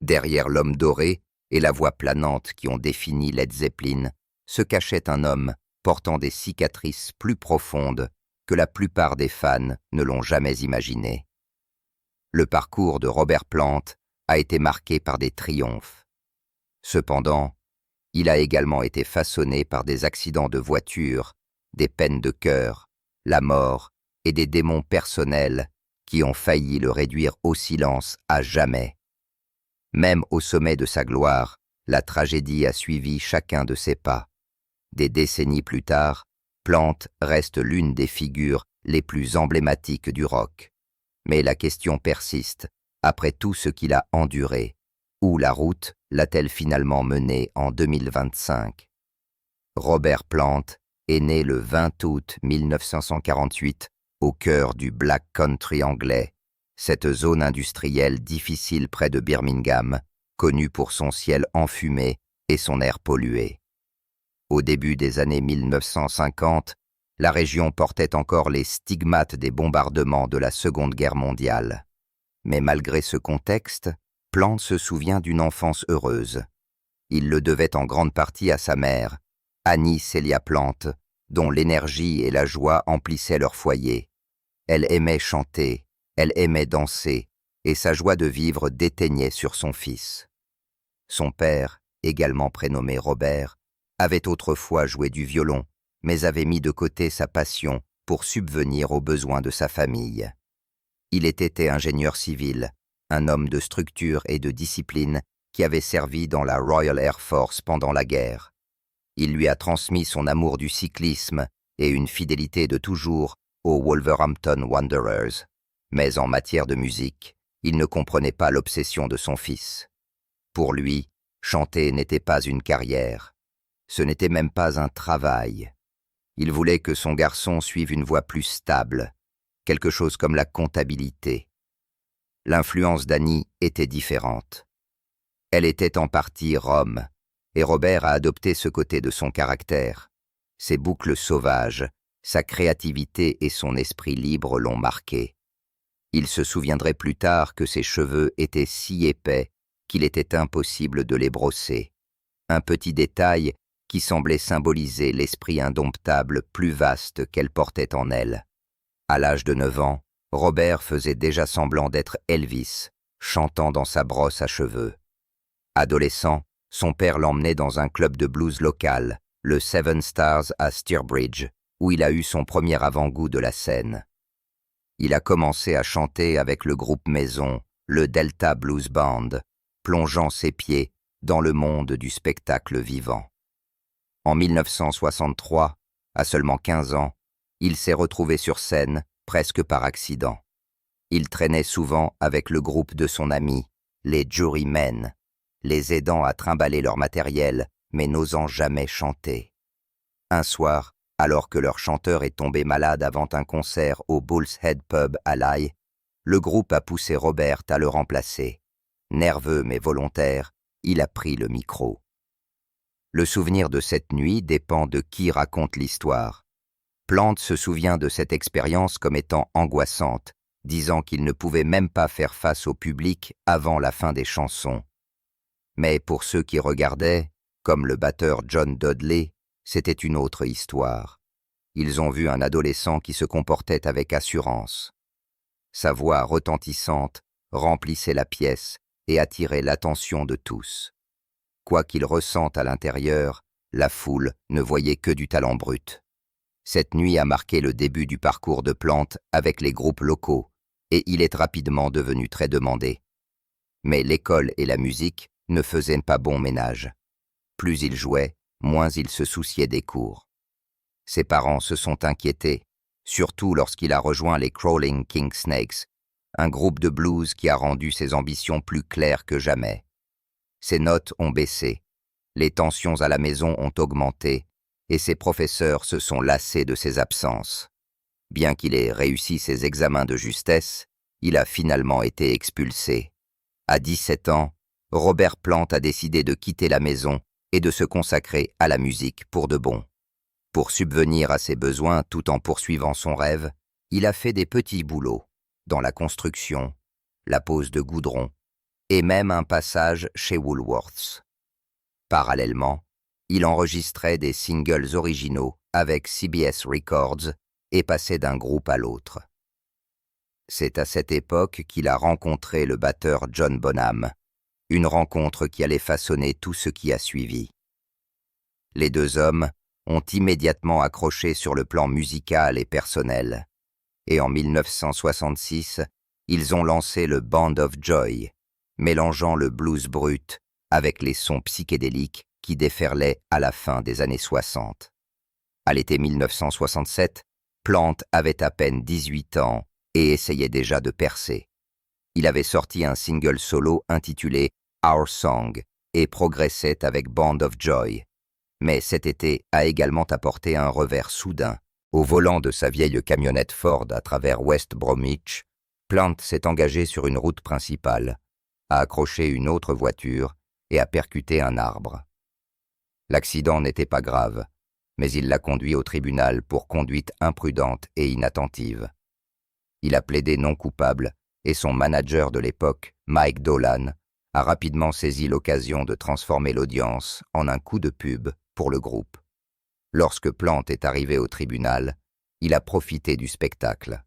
Derrière l'homme doré et la voix planante qui ont défini Led Zeppelin, se cachait un homme portant des cicatrices plus profondes que la plupart des fans ne l'ont jamais imaginé. Le parcours de Robert Plant a été marqué par des triomphes. Cependant, il a également été façonné par des accidents de voiture, des peines de cœur, la mort et des démons personnels qui ont failli le réduire au silence à jamais. Même au sommet de sa gloire, la tragédie a suivi chacun de ses pas. Des décennies plus tard, Plant reste l'une des figures les plus emblématiques du rock. Mais la question persiste, après tout ce qu'il a enduré, où la route l'a-t-elle finalement mené en 2025? Robert Plant est né le 20 août 1948 au cœur du Black Country anglais, cette zone industrielle difficile près de Birmingham, connue pour son ciel enfumé et son air pollué. Au début des années 1950, la région portait encore les stigmates des bombardements de la Seconde Guerre mondiale. Mais malgré ce contexte, Plant se souvient d'une enfance heureuse. Il le devait en grande partie à sa mère, Annie Celia Plant, dont l'énergie et la joie emplissaient leur foyer. Elle aimait chanter, elle aimait danser, et sa joie de vivre déteignait sur son fils. Son père, également prénommé Robert, avait autrefois joué du violon, mais avait mis de côté sa passion pour subvenir aux besoins de sa famille. Il était ingénieur civil, un homme de structure et de discipline qui avait servi dans la Royal Air Force pendant la guerre. Il lui a transmis son amour du cyclisme et une fidélité de toujours aux Wolverhampton Wanderers. Mais en matière de musique, il ne comprenait pas l'obsession de son fils. Pour lui, chanter n'était pas une carrière. Ce n'était même pas un travail. Il voulait que son garçon suive une voie plus stable, quelque chose comme la comptabilité. L'influence d'Annie était différente. Elle était en partie Rome, et Robert a adopté ce côté de son caractère. Ses boucles sauvages, sa créativité et son esprit libre l'ont marqué. Il se souviendrait plus tard que ses cheveux étaient si épais qu'il était impossible de les brosser. Un petit détail qui semblait symboliser l'esprit indomptable plus vaste qu'elle portait en elle. À l'âge de 9 ans, Robert faisait déjà semblant d'être Elvis, chantant dans sa brosse à cheveux. Adolescent, son père l'emmenait dans un club de blues local, le Seven Stars à Stourbridge, où il a eu son premier avant-goût de la scène. Il a commencé à chanter avec le groupe maison, le Delta Blues Band, plongeant ses pieds dans le monde du spectacle vivant. En 1963, à seulement 15 ans, il s'est retrouvé sur scène presque par accident. Il traînait souvent avec le groupe de son ami, les Jurymen, les aidant à trimballer leur matériel, mais n'osant jamais chanter. Un soir, alors que leur chanteur est tombé malade avant un concert au Bull's Head Pub à Lye, le groupe a poussé Robert à le remplacer. Nerveux mais volontaire, il a pris le micro. Le souvenir de cette nuit dépend de qui raconte l'histoire. Plant se souvient de cette expérience comme étant angoissante, disant qu'il ne pouvait même pas faire face au public avant la fin des chansons. Mais pour ceux qui regardaient, comme le batteur John Dudley, c'était une autre histoire. Ils ont vu un adolescent qui se comportait avec assurance. Sa voix retentissante remplissait la pièce et attirait l'attention de tous. Quoi qu'il ressente à l'intérieur, la foule ne voyait que du talent brut. Cette nuit a marqué le début du parcours de Plant avec les groupes locaux, et il est rapidement devenu très demandé. Mais l'école et la musique ne faisaient pas bon ménage. Plus il jouait, moins il se souciait des cours. Ses parents se sont inquiétés, surtout lorsqu'il a rejoint les Crawling King Snakes, un groupe de blues qui a rendu ses ambitions plus claires que jamais. Ses notes ont baissé, les tensions à la maison ont augmenté, et ses professeurs se sont lassés de ses absences. Bien qu'il ait réussi ses examens de justesse, il a finalement été expulsé. À 17 ans, Robert Plant a décidé de quitter la maison et de se consacrer à la musique pour de bon. Pour subvenir à ses besoins tout en poursuivant son rêve, il a fait des petits boulots, dans la construction, la pose de goudron, et même un passage chez Woolworths. Parallèlement, il enregistrait des singles originaux avec CBS Records et passait d'un groupe à l'autre. C'est à cette époque qu'il a rencontré le batteur John Bonham, une rencontre qui allait façonner tout ce qui a suivi. Les deux hommes ont immédiatement accroché sur le plan musical et personnel, et en 1966, ils ont lancé le Band of Joy, mélangeant le blues brut avec les sons psychédéliques qui déferlaient à la fin des années 60. À l'été 1967, Plant avait à peine 18 ans et essayait déjà de percer. Il avait sorti un single solo intitulé Our Song et progressait avec Band of Joy. Mais cet été a également apporté un revers soudain. Au volant de sa vieille camionnette Ford à travers West Bromwich, Plant s'est engagé sur une route principale, a accroché une autre voiture et a percuté un arbre. L'accident n'était pas grave, mais il l'a conduit au tribunal pour conduite imprudente et inattentive. Il a plaidé non coupable et son manager de l'époque, Mike Dolan, a rapidement saisi l'occasion de transformer l'audience en un coup de pub pour le groupe. Lorsque Plant est arrivé au tribunal, il a profité du spectacle.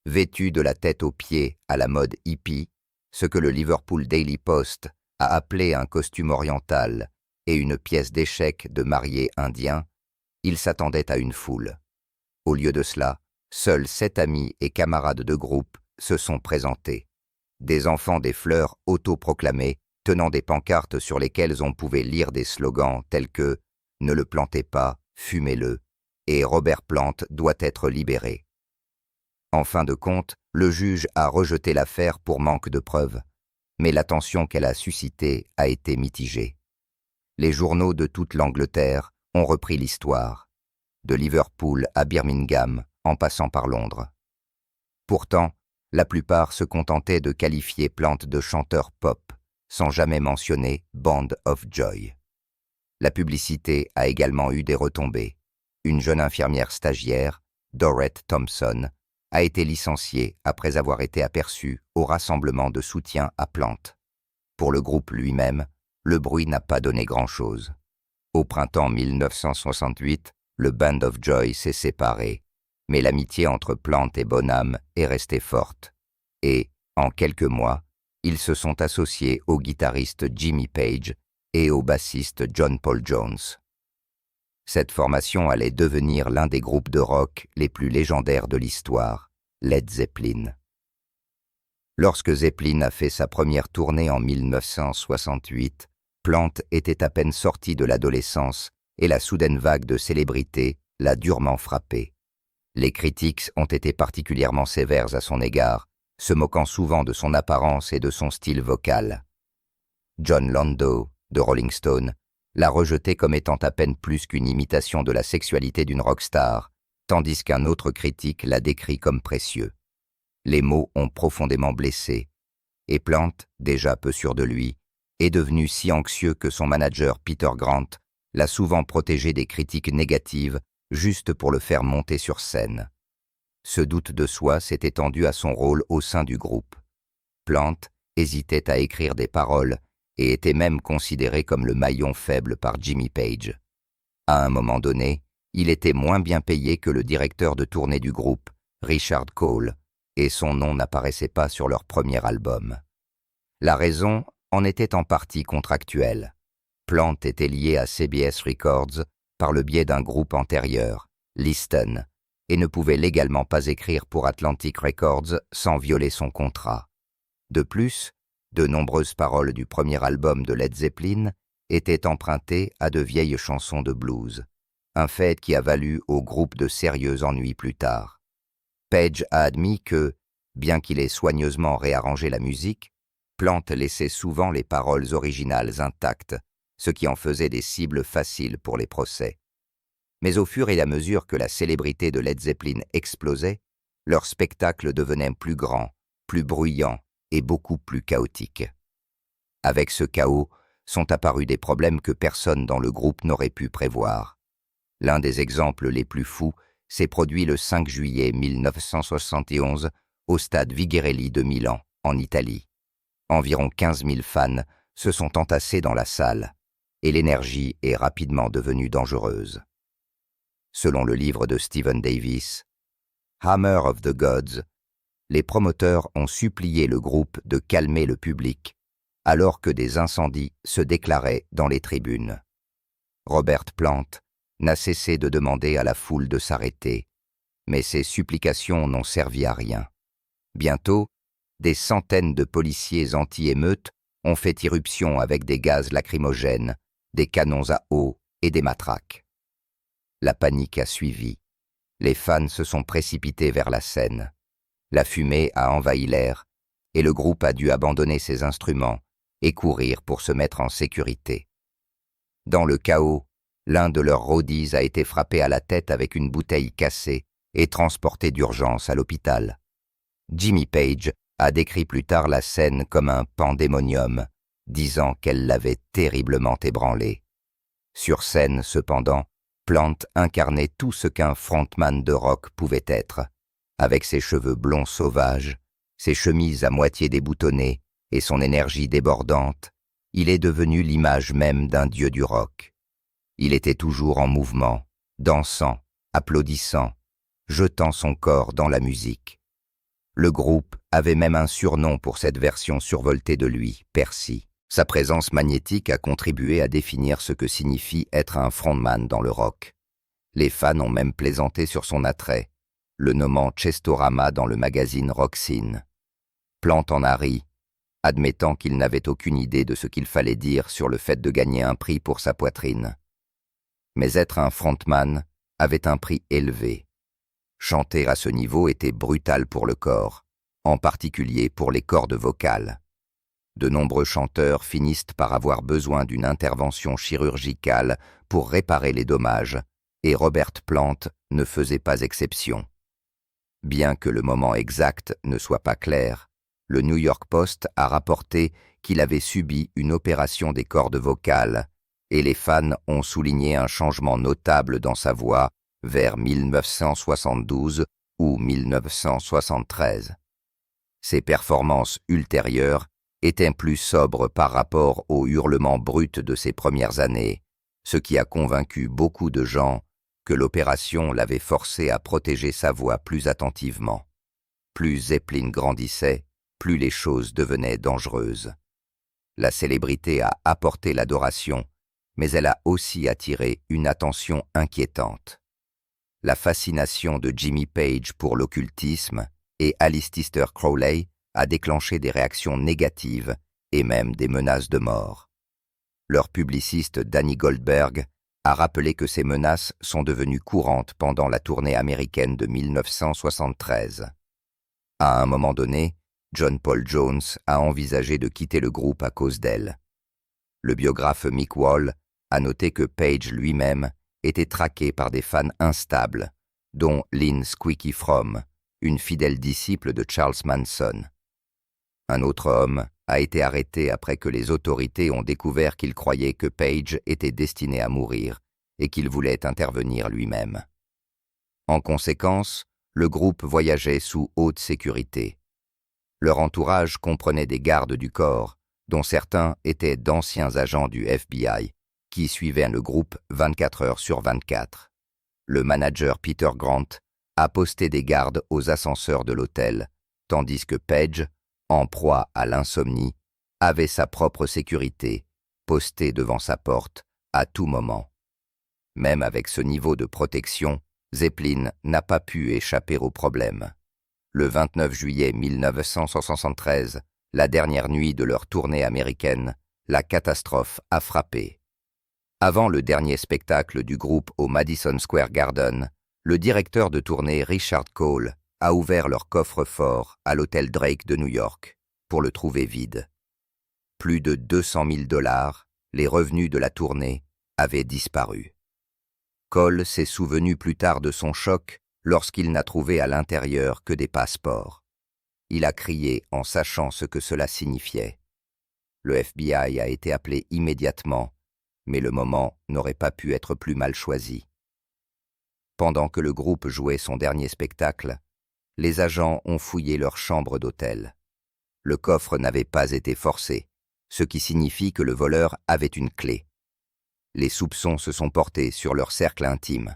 Vêtu de la tête aux pieds à la mode hippie, ce que le Liverpool Daily Post a appelé un costume oriental et une pièce d'échecs de mariés indiens, il s'attendait à une foule. Au lieu de cela, seuls 7 amis et camarades de groupe se sont présentés. Des enfants des fleurs autoproclamés, tenant des pancartes sur lesquelles on pouvait lire des slogans tels que « Ne le plantez pas, fumez-le » et « Robert Plant doit être libéré ». En fin de compte, le juge a rejeté l'affaire pour manque de preuves, mais l'attention qu'elle a suscitée a été mitigée. Les journaux de toute l'Angleterre ont repris l'histoire, de Liverpool à Birmingham, en passant par Londres. Pourtant, la plupart se contentaient de qualifier Plant de chanteur pop, sans jamais mentionner Band of Joy. La publicité a également eu des retombées. Une jeune infirmière stagiaire, Dorette Thompson, a été licenciée après avoir été aperçue au rassemblement de soutien à Plant. Pour le groupe lui-même, le bruit n'a pas donné grand-chose. Au printemps 1968, le Band of Joy s'est séparé, mais l'amitié entre Plant et Bonham est restée forte. Et, en quelques mois, ils se sont associés au guitariste Jimmy Page et au bassiste John Paul Jones. Cette formation allait devenir l'un des groupes de rock les plus légendaires de l'histoire, Led Zeppelin. Lorsque Zeppelin a fait sa première tournée en 1968, Plant était à peine sorti de l'adolescence et la soudaine vague de célébrité l'a durement frappé. Les critiques ont été particulièrement sévères à son égard, se moquant souvent de son apparence et de son style vocal. John Landau, de Rolling Stone, l'a rejeté comme étant à peine plus qu'une imitation de la sexualité d'une rockstar, tandis qu'un autre critique l'a décrit comme précieux. Les mots ont profondément blessé, et Plant, déjà peu sûr de lui, est devenu si anxieux que son manager Peter Grant l'a souvent protégé des critiques négatives juste pour le faire monter sur scène. Ce doute de soi s'est étendu à son rôle au sein du groupe. Plant hésitait à écrire des paroles et était même considéré comme le maillon faible par Jimmy Page. À un moment donné, il était moins bien payé que le directeur de tournée du groupe, Richard Cole, et son nom n'apparaissait pas sur leur premier album. La raison en était en partie contractuelle. Plant était lié à CBS Records par le biais d'un groupe antérieur, Liston, et ne pouvait légalement pas écrire pour Atlantic Records sans violer son contrat. De plus, de nombreuses paroles du premier album de Led Zeppelin étaient empruntées à de vieilles chansons de blues, un fait qui a valu au groupe de sérieux ennuis plus tard. Page a admis que, bien qu'il ait soigneusement réarrangé la musique, Plant laissait souvent les paroles originales intactes, ce qui en faisait des cibles faciles pour les procès. Mais au fur et à mesure que la célébrité de Led Zeppelin explosait, leur spectacle devenait plus grand, plus bruyant et beaucoup plus chaotique. Avec ce chaos, sont apparus des problèmes que personne dans le groupe n'aurait pu prévoir. L'un des exemples les plus fous s'est produit le 5 juillet 1971 au stade Vigherelli de Milan, en Italie. Environ 15 000 fans se sont entassés dans la salle, et l'énergie est rapidement devenue dangereuse. Selon le livre de Stephen Davis, Hammer of the Gods, les promoteurs ont supplié le groupe de calmer le public, alors que des incendies se déclaraient dans les tribunes. Robert Plant n'a cessé de demander à la foule de s'arrêter, mais ses supplications n'ont servi à rien. Bientôt, des centaines de policiers anti-émeutes ont fait irruption avec des gaz lacrymogènes, des canons à eau et des matraques. La panique a suivi. Les fans se sont précipités vers la scène. La fumée a envahi l'air et le groupe a dû abandonner ses instruments et courir pour se mettre en sécurité. Dans le chaos, l'un de leurs roadies a été frappé à la tête avec une bouteille cassée et transporté d'urgence à l'hôpital. Jimmy Page a décrit plus tard la scène comme un pandémonium, disant qu'elle l'avait terriblement ébranlé. Sur scène, cependant, Plant incarnait tout ce qu'un frontman de rock pouvait être, avec ses cheveux blonds sauvages, ses chemises à moitié déboutonnées et son énergie débordante. Il est devenu l'image même d'un dieu du rock. Il était toujours en mouvement, dansant, applaudissant, jetant son corps dans la musique. Le groupe avait même un surnom pour cette version survoltée de lui, Percy. Sa présence magnétique a contribué à définir ce que signifie être un frontman dans le rock. Les fans ont même plaisanté sur son attrait, le nommant Chestorama dans le magazine Rock Scene. Plant en a ri, admettant qu'il n'avait aucune idée de ce qu'il fallait dire sur le fait de gagner un prix pour sa poitrine. Mais être un frontman avait un prix élevé. Chanter à ce niveau était brutal pour le corps, en particulier pour les cordes vocales. De nombreux chanteurs finissent par avoir besoin d'une intervention chirurgicale pour réparer les dommages, et Robert Plant ne faisait pas exception. Bien que le moment exact ne soit pas clair, le New York Post a rapporté qu'il avait subi une opération des cordes vocales, et les fans ont souligné un changement notable dans sa voix vers 1972 ou 1973. Ses performances ultérieures étaient plus sobres par rapport aux hurlements bruts de ses premières années, ce qui a convaincu beaucoup de gens que l'opération l'avait forcé à protéger sa voix plus attentivement. Plus Zeppelin grandissait, plus les choses devenaient dangereuses. La célébrité a apporté l'adoration, mais elle a aussi attiré une attention inquiétante. La fascination de Jimmy Page pour l'occultisme et Aleister Crowley a déclenché des réactions négatives et même des menaces de mort. Leur publiciste Danny Goldberg a rappelé que ces menaces sont devenues courantes pendant la tournée américaine de 1973. À un moment donné, John Paul Jones a envisagé de quitter le groupe à cause d'elle. Le biographe Mick Wall a noté que Page lui-même était traqué par des fans instables, dont Lynn Squeaky Fromm, une fidèle disciple de Charles Manson. Un autre homme a été arrêté après que les autorités ont découvert qu'il croyait que Page était destiné à mourir et qu'il voulait intervenir lui-même. En conséquence, le groupe voyageait sous haute sécurité. Leur entourage comprenait des gardes du corps, dont certains étaient d'anciens agents du FBI, qui suivaient le groupe 24 heures sur 24. Le manager Peter Grant a posté des gardes aux ascenseurs de l'hôtel, tandis que Page, en proie à l'insomnie, avait sa propre sécurité, postée devant sa porte à tout moment. Même avec ce niveau de protection, Zeppelin n'a pas pu échapper au problème. Le 29 juillet 1973, la dernière nuit de leur tournée américaine, la catastrophe a frappé. Avant le dernier spectacle du groupe au Madison Square Garden, le directeur de tournée Richard Cole a ouvert leur coffre-fort à l'hôtel Drake de New York pour le trouver vide. Plus de 200 000 $, les revenus de la tournée, avaient disparu. Cole s'est souvenu plus tard de son choc lorsqu'il n'a trouvé à l'intérieur que des passeports. Il a crié en sachant ce que cela signifiait. Le FBI a été appelé immédiatement, mais le moment n'aurait pas pu être plus mal choisi. Pendant que le groupe jouait son dernier spectacle, les agents ont fouillé leur chambre d'hôtel. Le coffre n'avait pas été forcé, ce qui signifie que le voleur avait une clé. Les soupçons se sont portés sur leur cercle intime.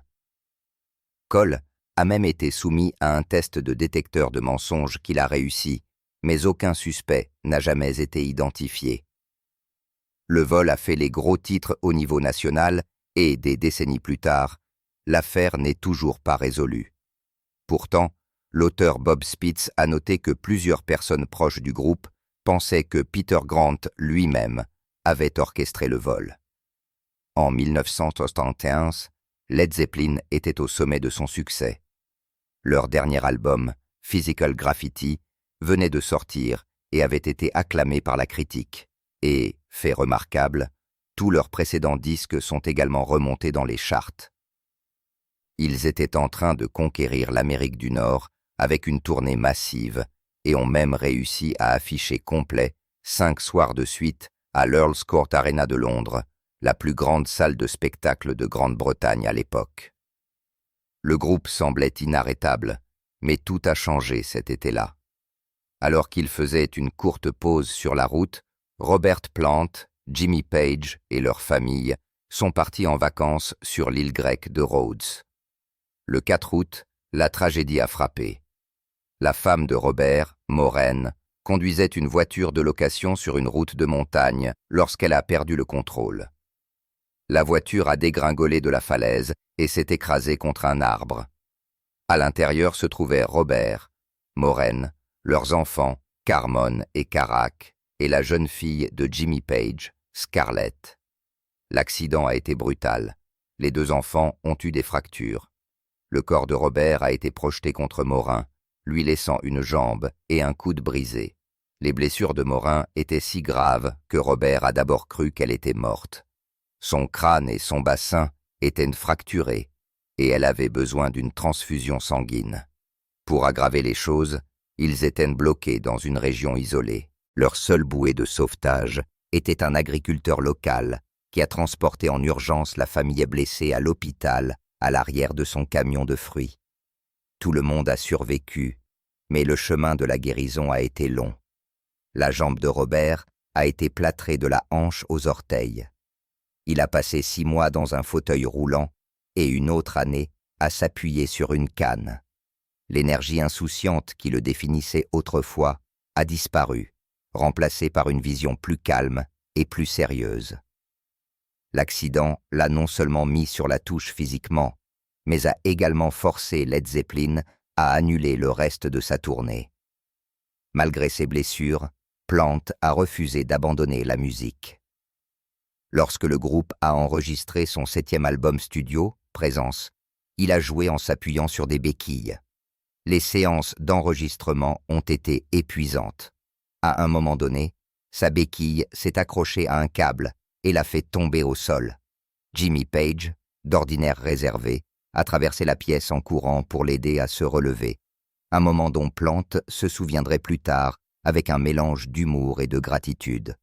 Cole a même été soumis à un test de détecteur de mensonges qu'il a réussi, mais aucun suspect n'a jamais été identifié. Le vol a fait les gros titres au niveau national et, des décennies plus tard, l'affaire n'est toujours pas résolue. Pourtant, l'auteur Bob Spitz a noté que plusieurs personnes proches du groupe pensaient que Peter Grant lui-même avait orchestré le vol. En 1971, Led Zeppelin était au sommet de son succès. Leur dernier album, Physical Graffiti, venait de sortir et avait été acclamé par la critique. Et, fait remarquable, tous leurs précédents disques sont également remontés dans les charts. Ils étaient en train de conquérir l'Amérique du Nord avec une tournée massive et ont même réussi à afficher complet 5 soirs de suite à l'Earls Court Arena de Londres, la plus grande salle de spectacle de Grande-Bretagne à l'époque. Le groupe semblait inarrêtable, mais tout a changé cet été-là. Alors qu'ils faisaient une courte pause sur la route, Robert Plant, Jimmy Page et leur famille sont partis en vacances sur l'île grecque de Rhodes. Le 4 août, la tragédie a frappé. La femme de Robert, Maureen, conduisait une voiture de location sur une route de montagne lorsqu'elle a perdu le contrôle. La voiture a dégringolé de la falaise et s'est écrasée contre un arbre. À l'intérieur se trouvaient Robert, Maureen, leurs enfants, Carmon et Carac, et la jeune fille de Jimmy Page, Scarlett. L'accident a été brutal. Les 2 enfants ont eu des fractures. Le corps de Robert a été projeté contre Morin, lui laissant une jambe et un coude brisé. Les blessures de Morin étaient si graves que Robert a d'abord cru qu'elle était morte. Son crâne et son bassin étaient fracturés et elle avait besoin d'une transfusion sanguine. Pour aggraver les choses, ils étaient bloqués dans une région isolée. Leur seule bouée de sauvetage était un agriculteur local qui a transporté en urgence la famille blessée à l'hôpital à l'arrière de son camion de fruits. Tout le monde a survécu, mais le chemin de la guérison a été long. La jambe de Robert a été plâtrée de la hanche aux orteils. Il a passé 6 mois dans un fauteuil roulant et une autre année à s'appuyer sur une canne. L'énergie insouciante qui le définissait autrefois a disparu, remplacée par une vision plus calme et plus sérieuse. L'accident l'a non seulement mis sur la touche physiquement, mais a également forcé Led Zeppelin à annuler le reste de sa tournée. Malgré ses blessures, Plant a refusé d'abandonner la musique. Lorsque le groupe a enregistré son 7e album studio, Présence, il a joué en s'appuyant sur des béquilles. Les séances d'enregistrement ont été épuisantes. À un moment donné, sa béquille s'est accrochée à un câble et l'a fait tomber au sol. Jimmy Page, d'ordinaire réservé, a traversé la pièce en courant pour l'aider à se relever, un moment dont Plant se souviendrait plus tard avec un mélange d'humour et de gratitude.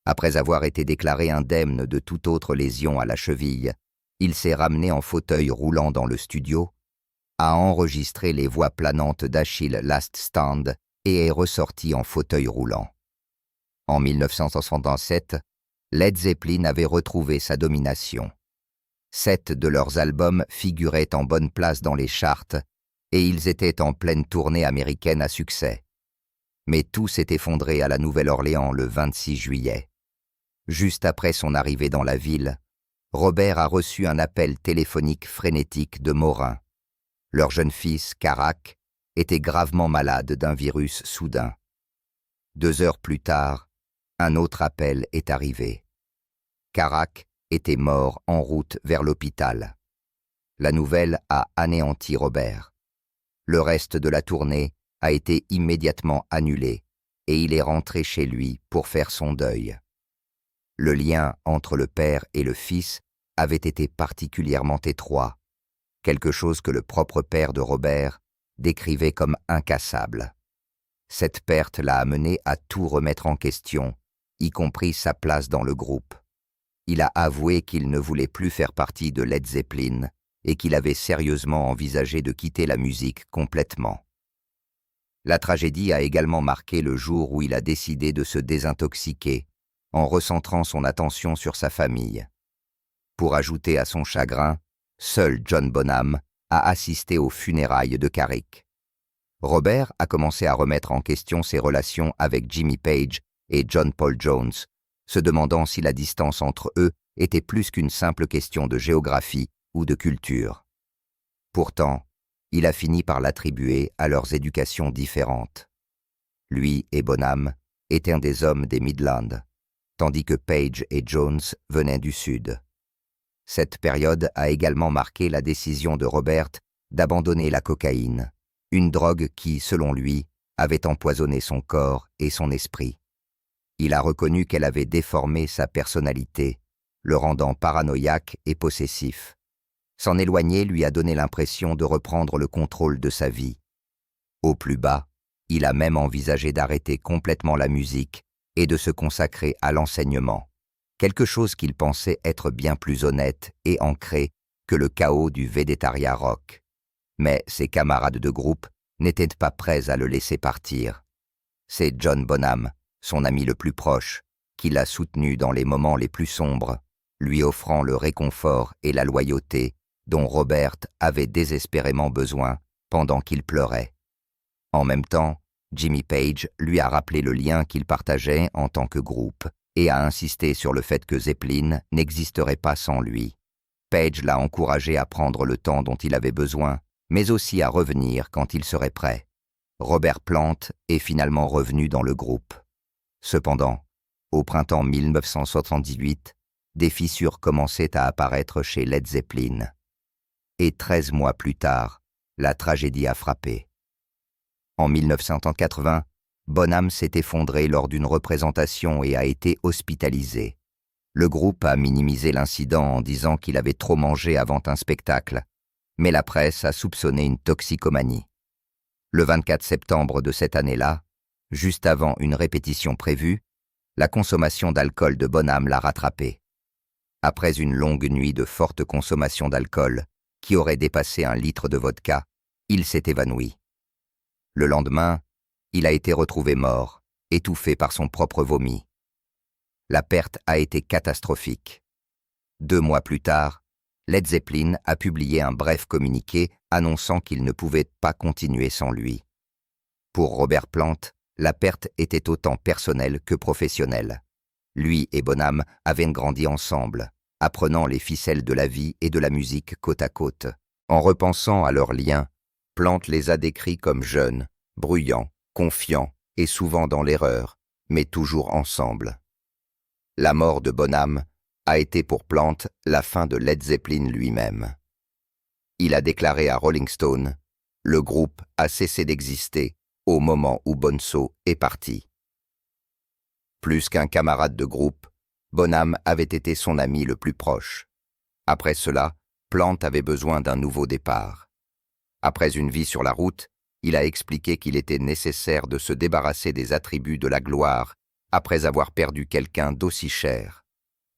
Après avoir été déclaré indemne de toute autre lésion à la cheville, il s'est ramené en fauteuil roulant dans le studio, a enregistré les voix planantes d'Achille Last Stand et est ressorti en fauteuil roulant. En 1967, Led Zeppelin avait retrouvé sa domination. 7 de leurs albums figuraient en bonne place dans les charts et ils étaient en pleine tournée américaine à succès. Mais tout s'est effondré à la Nouvelle-Orléans le 26 juillet. Juste après son arrivée dans la ville, Robert a reçu un appel téléphonique frénétique de Morin. Leur jeune fils, Carac, était gravement malade d'un virus soudain. 2 heures plus tard, un autre appel est arrivé. Carac était mort en route vers l'hôpital. La nouvelle a anéanti Robert. Le reste de la tournée a été immédiatement annulé et il est rentré chez lui pour faire son deuil. Le lien entre le père et le fils avait été particulièrement étroit, quelque chose que le propre père de Robert décrivait comme incassable. Cette perte l'a amené à tout remettre en question, y compris sa place dans le groupe. Il a avoué qu'il ne voulait plus faire partie de Led Zeppelin et qu'il avait sérieusement envisagé de quitter la musique complètement. La tragédie a également marqué le jour où il a décidé de se désintoxiquer, en recentrant son attention sur sa famille. Pour ajouter à son chagrin, seul John Bonham a assisté aux funérailles de Carrick. Robert a commencé à remettre en question ses relations avec Jimmy Page et John Paul Jones, se demandant si la distance entre eux était plus qu'une simple question de géographie ou de culture. Pourtant, il a fini par l'attribuer à leurs éducations différentes. Lui et Bonham étaient des hommes des Midlands, tandis que Page et Jones venaient du Sud. Cette période a également marqué la décision de Robert d'abandonner la cocaïne, une drogue qui, selon lui, avait empoisonné son corps et son esprit. Il a reconnu qu'elle avait déformé sa personnalité, le rendant paranoïaque et possessif. S'en éloigner lui a donné l'impression de reprendre le contrôle de sa vie. Au plus bas, il a même envisagé d'arrêter complètement la musique et de se consacrer à l'enseignement, quelque chose qu'il pensait être bien plus honnête et ancré que le chaos du végétariat rock. Mais ses camarades de groupe n'étaient pas prêts à le laisser partir. C'est John Bonham, son ami le plus proche, qui l'a soutenu dans les moments les plus sombres, lui offrant le réconfort et la loyauté dont Robert avait désespérément besoin pendant qu'il pleurait. En même temps, Jimmy Page lui a rappelé le lien qu'ils partageaient en tant que groupe et a insisté sur le fait que Zeppelin n'existerait pas sans lui. Page l'a encouragé à prendre le temps dont il avait besoin, mais aussi à revenir quand il serait prêt. Robert Plant est finalement revenu dans le groupe. Cependant, au printemps 1978, des fissures commençaient à apparaître chez Led Zeppelin. Et 13 mois plus tard, la tragédie a frappé. En 1980, Bonham s'est effondré lors d'une représentation et a été hospitalisé. Le groupe a minimisé l'incident en disant qu'il avait trop mangé avant un spectacle, mais la presse a soupçonné une toxicomanie. Le 24 septembre de cette année-là, juste avant une répétition prévue, la consommation d'alcool de Bonham l'a rattrapé. Après une longue nuit de forte consommation d'alcool, qui aurait dépassé 1 litre de vodka, il s'est évanoui. Le lendemain, il a été retrouvé mort, étouffé par son propre vomi. La perte a été catastrophique. 2 mois plus tard, Led Zeppelin a publié un bref communiqué annonçant qu'il ne pouvait pas continuer sans lui. Pour Robert Plant, la perte était autant personnelle que professionnelle. Lui et Bonham avaient grandi ensemble, apprenant les ficelles de la vie et de la musique côte à côte. En repensant à leurs liens, Plant les a décrits comme jeunes, bruyants, confiants et souvent dans l'erreur, mais toujours ensemble. La mort de Bonham a été pour Plant la fin de Led Zeppelin lui-même. Il a déclaré à Rolling Stone « Le groupe a cessé d'exister au moment où Bonzo est parti ». Plus qu'un camarade de groupe, Bonham avait été son ami le plus proche. Après cela, Plant avait besoin d'un nouveau départ. Après une vie sur la route, il a expliqué qu'il était nécessaire de se débarrasser des attributs de la gloire après avoir perdu quelqu'un d'aussi cher.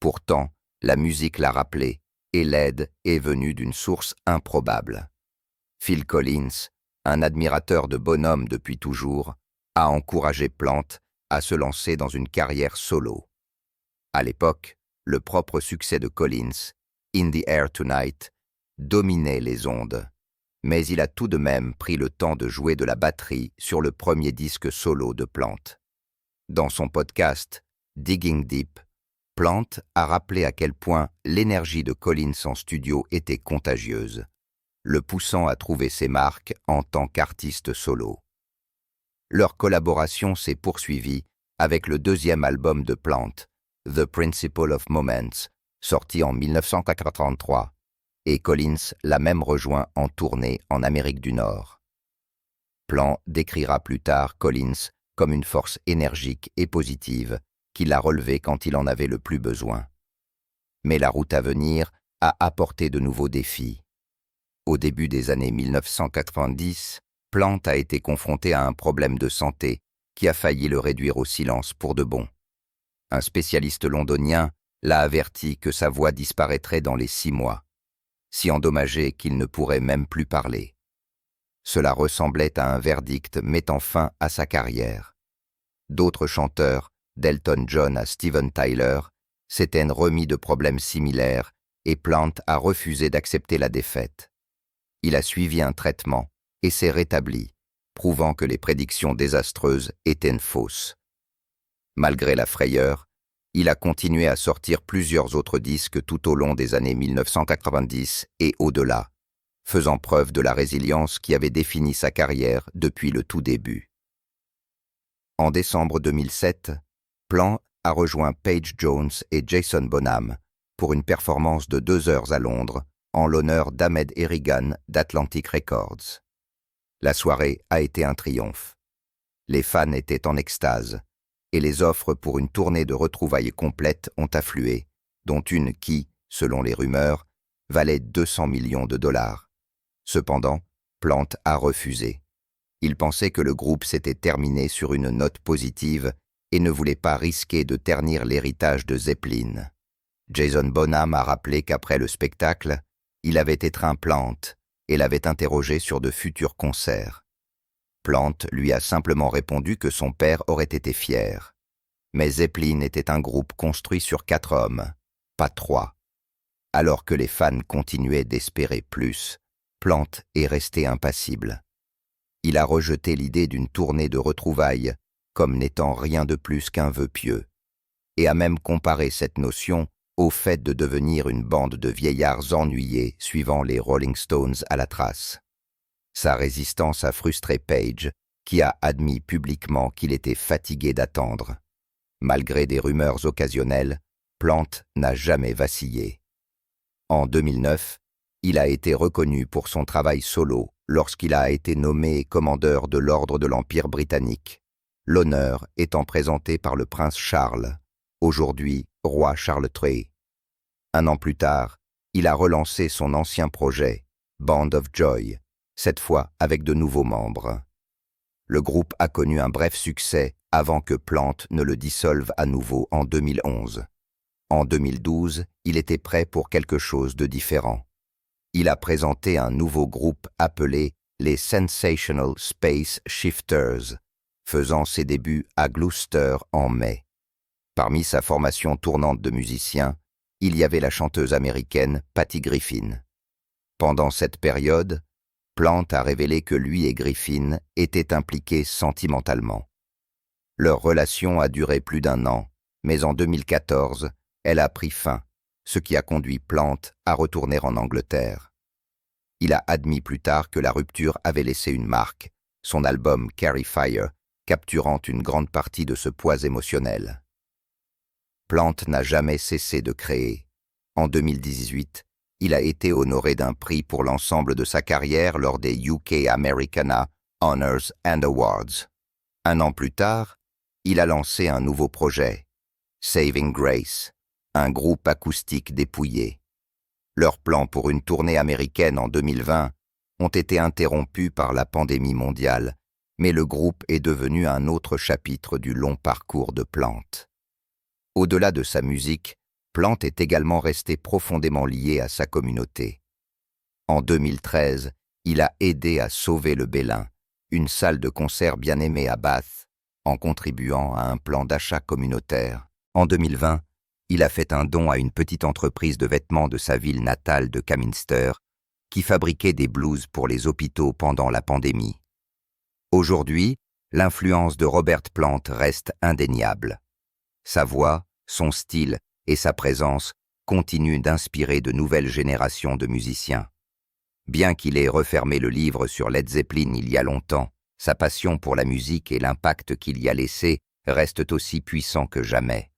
Pourtant, la musique l'a rappelé, et l'aide est venue d'une source improbable. Phil Collins, un admirateur de Bonhomme depuis toujours, a encouragé Plant à se lancer dans une carrière solo. À l'époque, le propre succès de Collins, In the Air Tonight, dominait les ondes. Mais il a tout de même pris le temps de jouer de la batterie sur le premier disque solo de Plant. Dans son podcast Digging Deep, Plant a rappelé à quel point l'énergie de Collins en studio était contagieuse, le poussant à trouver ses marques en tant qu'artiste solo. Leur collaboration s'est poursuivie avec le 2e album de Plant, The Principle of Moments, sorti en 1983, et Collins l'a même rejoint en tournée en Amérique du Nord. Plant décrira plus tard Collins comme une force énergique et positive qui l'a relevé quand il en avait le plus besoin. Mais la route à venir a apporté de nouveaux défis. Au début des années 1990, Plant a été confronté à un problème de santé qui a failli le réduire au silence pour de bon. Un spécialiste londonien l'a averti que sa voix disparaîtrait dans les 6 mois, si endommagé qu'il ne pourrait même plus parler. Cela ressemblait à un verdict mettant fin à sa carrière. D'autres chanteurs, d'Elton John à Steven Tyler, s'étaient remis de problèmes similaires et Plant a refusé d'accepter la défaite. Il a suivi un traitement et s'est rétabli, prouvant que les prédictions désastreuses étaient fausses. Malgré la frayeur, il a continué à sortir plusieurs autres disques tout au long des années 1990 et au-delà, faisant preuve de la résilience qui avait défini sa carrière depuis le tout début. En décembre 2007, Plant a rejoint Paige Jones et Jason Bonham pour une performance de 2 heures à Londres en l'honneur d'Ahmed Errigan d'Atlantic Records. La soirée a été un triomphe. Les fans étaient en extase et les offres pour une tournée de retrouvailles complète ont afflué, dont une qui, selon les rumeurs, valait 200 millions de dollars. Cependant, Plant a refusé. Il pensait que le groupe s'était terminé sur une note positive et ne voulait pas risquer de ternir l'héritage de Zeppelin. Jason Bonham a rappelé qu'après le spectacle, il avait étreint Plant et l'avait interrogé sur de futurs concerts. Plant lui a simplement répondu que son père aurait été fier. Mais Zeppelin était un groupe construit sur 4 hommes, pas 3. Alors que les fans continuaient d'espérer plus, Plant est resté impassible. Il a rejeté l'idée d'une tournée de retrouvailles comme n'étant rien de plus qu'un vœu pieux, et a même comparé cette notion au fait de devenir une bande de vieillards ennuyés suivant les Rolling Stones à la trace. Sa résistance a frustré Page, qui a admis publiquement qu'il était fatigué d'attendre. Malgré des rumeurs occasionnelles, Plant n'a jamais vacillé. En 2009, il a été reconnu pour son travail solo lorsqu'il a été nommé commandeur de l'Ordre de l'Empire britannique, l'honneur étant présenté par le prince Charles, aujourd'hui roi Charles III. Un an plus tard, il a relancé son ancien projet, Band of Joy, cette fois avec de nouveaux membres. Le groupe a connu un bref succès avant que Plant ne le dissolve à nouveau en 2011. En 2012, il était prêt pour quelque chose de différent. Il a présenté un nouveau groupe appelé les Sensational Space Shifters, faisant ses débuts à Gloucester en mai. Parmi sa formation tournante de musiciens, il y avait la chanteuse américaine Patty Griffin. Pendant cette période, Plant a révélé que lui et Griffin étaient impliqués sentimentalement. Leur relation a duré plus d'1 an, mais en 2014, elle a pris fin, ce qui a conduit Plant à retourner en Angleterre. Il a admis plus tard que la rupture avait laissé une marque, son album Carry Fire, capturant une grande partie de ce poids émotionnel. Plant n'a jamais cessé de créer. En 2018, il a été honoré d'un prix pour l'ensemble de sa carrière lors des UK Americana Honors and Awards. 1 an plus tard, il a lancé un nouveau projet, Saving Grace, un groupe acoustique dépouillé. Leurs plans pour une tournée américaine en 2020 ont été interrompus par la pandémie mondiale, mais le groupe est devenu un autre chapitre du long parcours de Plant. Au-delà de sa musique, Plant est également resté profondément lié à sa communauté. En 2013, il a aidé à sauver le Bélin, une salle de concert bien aimée à Bath, en contribuant à un plan d'achat communautaire. En 2020, il a fait un don à une petite entreprise de vêtements de sa ville natale de Caminster, qui fabriquait des blouses pour les hôpitaux pendant la pandémie. Aujourd'hui, l'influence de Robert Plant reste indéniable. Sa voix, son style et sa présence continuent d'inspirer de nouvelles générations de musiciens. Bien qu'il ait refermé le livre sur Led Zeppelin il y a longtemps, sa passion pour la musique et l'impact qu'il y a laissé restent aussi puissants que jamais.